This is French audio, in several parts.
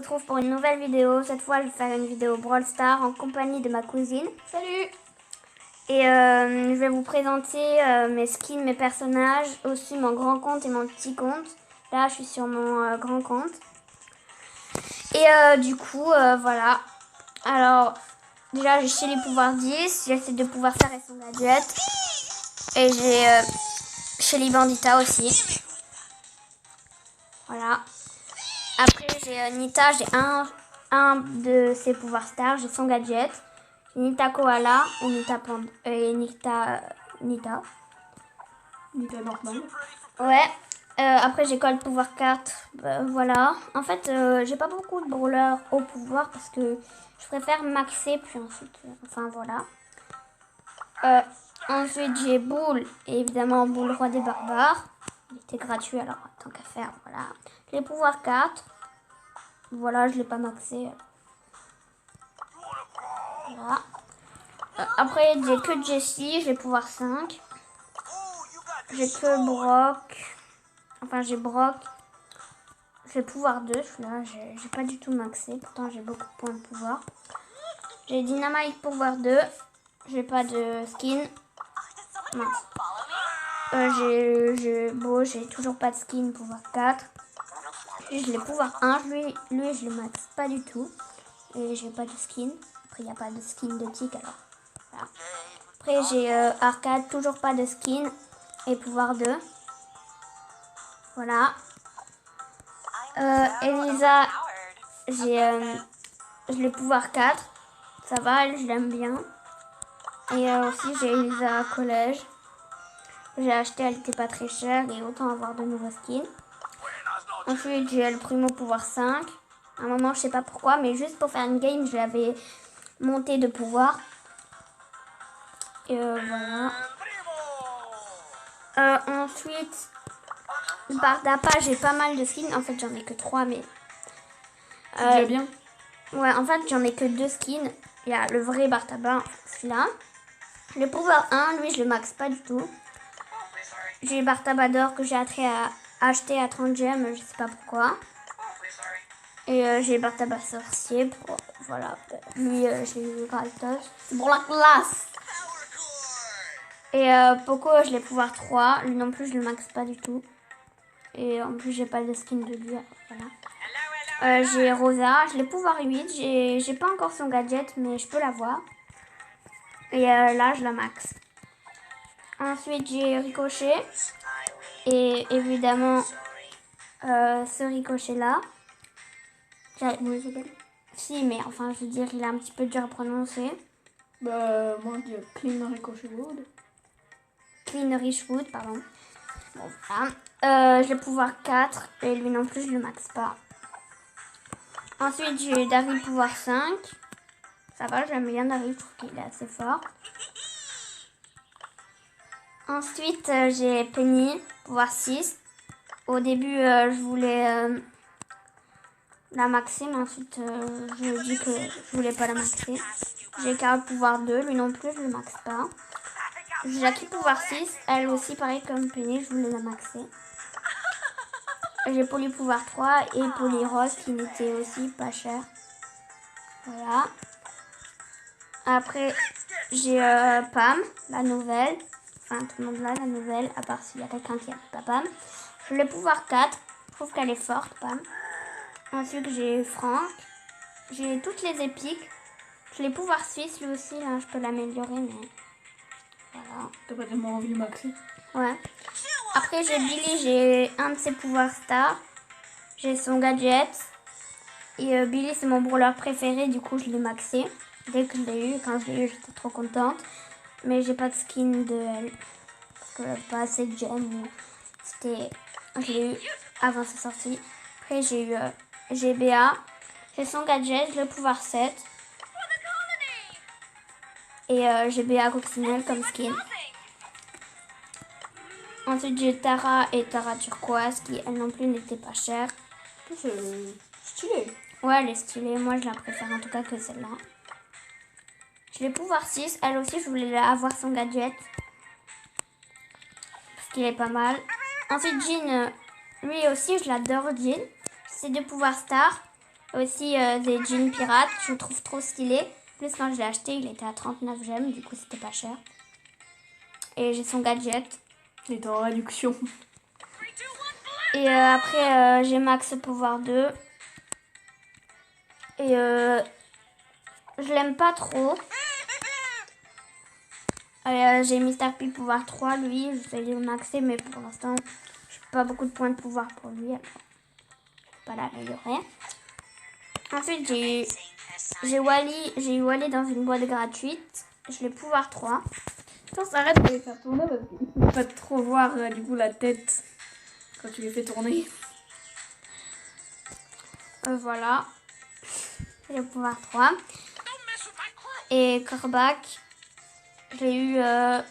retrouve pour une nouvelle vidéo. Cette fois, je vais faire une vidéo Brawl Stars en compagnie de ma cousine. Salut! Et je vais vous présenter mes skins, mes personnages, aussi mon grand compte et mon petit compte. Là, je suis sur mon grand compte. Et du coup, voilà. Alors, déjà, j'ai chez les pouvoirs 10. J'essaie de pouvoir faire et son gadget. Et j'ai chez les Bandita aussi. Voilà. Après, j'ai Nita. J'ai un de ses pouvoirs stars. J'ai son gadget. Nita Koala et Nita Panda. Et Nita normal. Ouais. Après, j'ai Colt pouvoir 4. Voilà. En fait, j'ai pas beaucoup de brawlers au pouvoir parce que je préfère maxer puis ensuite. Enfin, voilà. Ensuite, j'ai Bull. Et évidemment, Bull roi des barbares. Il était gratuit alors tant qu'à faire. Voilà. Les pouvoirs 4. Voilà, je l'ai pas maxé. Voilà. Après, j'ai que Jessie. J'ai pouvoir 5. J'ai que Brock. Enfin, j'ai Brock. J'ai pouvoir 2, celui-là, j'ai pas du tout maxé. Pourtant, j'ai beaucoup de points de pouvoir. J'ai Dynamite pouvoir 2. J'ai pas de skin. Mince. J'ai toujours pas de skin pouvoir 4. Puis, je l'ai pouvoir 1. Lui, je le max pas du tout. Et j'ai pas de skin. Après, il n'y a pas de skin de tic, alors. Voilà. Après, j'ai Arcade, toujours pas de skin. Et pouvoir 2. Voilà. Elisa, je l'ai pouvoir 4. Ça va, je l'aime bien. Et aussi, j'ai Elisa collège. J'ai acheté, elle n'était pas très chère et autant avoir de nouveaux skins. Ensuite, j'ai le Primo pouvoir 5. À un moment, je sais pas pourquoi, mais juste pour faire une game, je l'avais monté de pouvoir. Et voilà. Ensuite, Bardapa, j'ai pas mal de skins. En fait, j'en ai que 3, mais... C'est déjà bien. Ouais, en fait, j'en ai que 2 skins. Il y a le vrai Bartaba, celui-là. Le pouvoir 1, lui, je le max pas du tout. J'ai Bartabador que j'ai acheté à 30 gemmes, je sais pas pourquoi. Et j'ai Bartaba sorcier. Voilà. Lui, j'ai eu gratos. C'est pour la classe. Et Poco, je l'ai pouvoir 3. Lui non plus, je le max pas du tout. Et en plus, j'ai pas de skin de lui. Voilà. J'ai Rosa, je l'ai pouvoir 8. J'ai pas encore son gadget, mais je peux l'avoir. Et là, je la max. Ensuite, j'ai Ricochet. Et évidemment, ce Ricochet-là. Comment il s'appelle? Si, mais enfin, je veux dire, il est un petit peu dur à prononcer. Bah, moi, je dis Clean Ricochet Wood. Clean Richwood, pardon. Bon, voilà. Je l'ai pouvoir 4. Et lui non plus, je le max pas. Ensuite, j'ai Daryl pouvoir 5. Ça va, j'aime bien Daryl, je trouve qu'il est assez fort. Ensuite, j'ai Penny, pouvoir 6. Au début, je voulais la maxer, mais ensuite, je dis que je voulais pas la maxer. J'ai Carl pouvoir 2, lui non plus, je le maxe pas. J'ai Jackie pouvoir 6, elle aussi, pareil comme Penny, je voulais la maxer. J'ai Polly pouvoir 3 et Polly Rose qui n'était aussi pas cher. Voilà. Après, j'ai Pam, la nouvelle. Enfin, tout le monde là, la nouvelle, à part s'il y a quelqu'un qui a pas Pam. Je l'ai pouvoir 4. Je trouve qu'elle est forte, Pam. Ensuite, j'ai Franck. J'ai toutes les épiques. Je l'ai pouvoir 6, lui aussi, là, je peux l'améliorer, mais... Voilà. T'as pas tellement envie de maxer? Ouais. Après, j'ai Billy, j'ai un de ses pouvoirs stars. J'ai son gadget. Et Billy, c'est mon brawler préféré, du coup, je l'ai maxé. Dès que je l'ai eu, quand je l'ai eu, j'étais trop contente. Mais j'ai pas de skin de elle. Parce que j'avais pas assez de gemmes. C'était... Je l'ai eu avant sa sortie. Après, j'ai eu GBA. J'ai son gadget, le pouvoir 7. Et GBA coccinelle comme skin. Ensuite, j'ai Tara et Tara turquoise qui, elle non plus, n'était pas chère. C'est stylé. Ouais, elle est stylée. Moi, je la préfère en tout cas que celle-là. Je l'ai pouvoir 6. Elle aussi, je voulais avoir son gadget. Parce qu'il est pas mal. Ensuite, Jean, lui aussi, je l'adore, Jean. C'est de pouvoir star. Aussi des jeans pirates, je le trouve trop stylé. En plus, quand je l'ai acheté, il était à 39 gemmes, du coup c'était pas cher. Et j'ai son gadget. Il est en réduction. Et après, j'ai Max pouvoir 2. Et je l'aime pas trop. J'ai Mr. P pouvoir 3, lui, je vais le maxer, mais pour l'instant, j'ai pas beaucoup de points de pouvoir pour lui. Alors, je vais pas l'améliorer. Ensuite, j'ai eu Wally dans une boîte gratuite. Je l'ai pouvoir 3. Attends, arrête de les faire tourner parce qu'il ne faut pas trop voir du coup la tête quand tu les fais tourner. Voilà. J'ai le pouvoir 3. Et Corbac, j'ai eu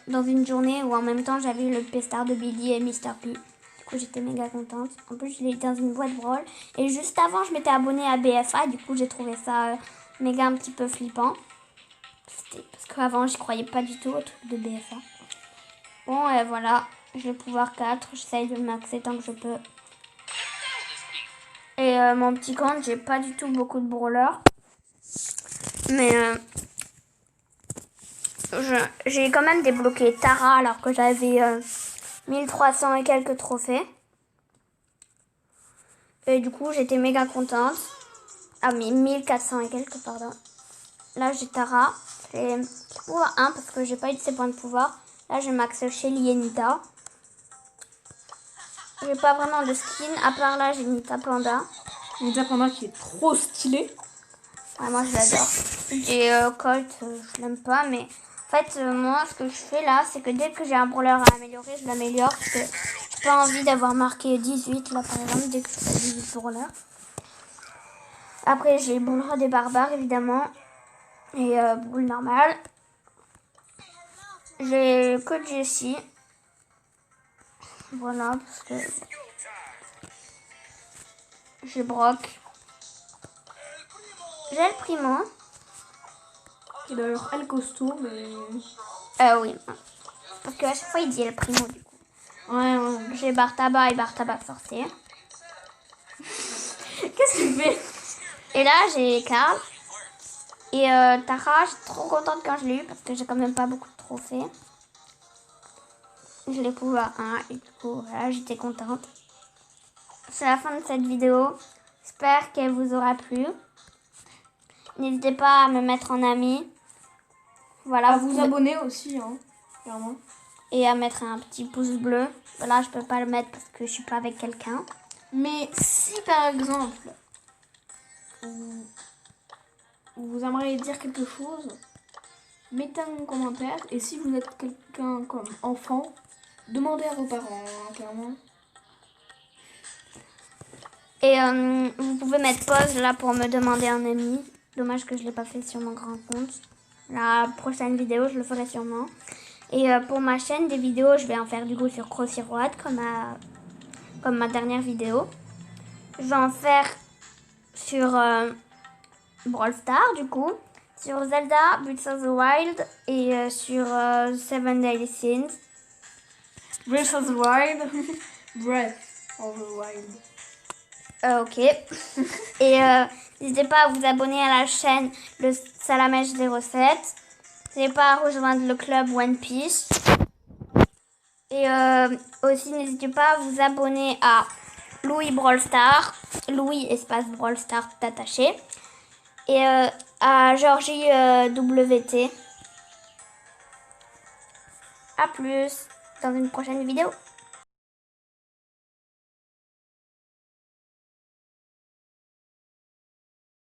dans une journée où en même temps j'avais eu le P-Star de Billy et Mr. P. Du coup j'étais méga contente. En plus je l'ai eu dans une boîte Brawl. Et juste avant je m'étais abonnée à BFA. Du coup j'ai trouvé ça méga un petit peu flippant. Parce qu'avant j'y croyais pas du tout au truc de BFA. Bon et voilà. J'ai le pouvoir 4. J'essaye de le maxer tant que je peux. Et mon petit compte, j'ai pas du tout beaucoup de brawlers. Mais j'ai quand même débloqué Tara alors que j'avais 1300 et quelques trophées. Et du coup, j'étais méga contente. Ah, mais 1400 et quelques, pardon. Là, j'ai Tara. J'ai pouvoir 1 parce que j'ai pas eu de ses points de pouvoir. Là, j'ai max Shelly et Nita. J'ai pas vraiment de skin. À part là, j'ai Nita Panda. Nita Panda qui est trop stylé. Ouais, moi, je l'adore. J'ai Colt, je l'aime pas, mais en fait, moi, ce que je fais là, c'est que dès que j'ai un brawler à améliorer, je l'améliore. Parce que j'ai pas envie d'avoir marqué 18, là, par exemple, dès que je fais 18 brawlers. Après, j'ai Boule des barbares, évidemment. Et Boule normale. J'ai que Jessie. Voilà, parce que j'ai Brock. J'ai le Primo. Qui d'ailleurs elle costaud, mais. Oui. Parce qu'à chaque fois, il dit le Primo, du coup. Ouais. J'ai Bartaba et Bartaba sorcier. Qu'est-ce que tu fais? Et là, j'ai Carl. Et Tara, je suis trop contente quand je l'ai eu parce que j'ai quand même pas beaucoup de trophées. Je l'ai pouvoir 1 et du coup, voilà, j'étais contente. C'est la fin de cette vidéo. J'espère qu'elle vous aura plu. N'hésitez pas à me mettre en ami. Voilà, À vous abonner aussi, hein, clairement. Et à mettre un petit pouce bleu. Là, je peux pas le mettre parce que je suis pas avec quelqu'un. Mais si par exemple vous aimeriez dire quelque chose, mettez un commentaire. Et si vous êtes quelqu'un comme enfant, demandez à vos parents, hein, clairement. Et vous pouvez mettre pause là pour me demander un ami. Dommage que je l'ai pas fait sur mon grand compte. La prochaine vidéo, je le ferai sûrement. Et pour ma chaîne des vidéos, je vais en faire du coup sur Crossy Road comme ma dernière vidéo. Je vais en faire sur Brawl Stars du coup, sur Zelda, Breath of the Wild et sur Seven Deadly Sins. Breath of the Wild. Breath of the Wild. Ok. Et n'hésitez pas à vous abonner à la chaîne le Salamèche 07. N'hésitez pas à rejoindre le club One Piece. Et aussi n'hésitez pas à vous abonner à Louis Brawl Star. Louis espace Brawl Star tout attaché. Et à Georgie WT. A plus dans une prochaine vidéo.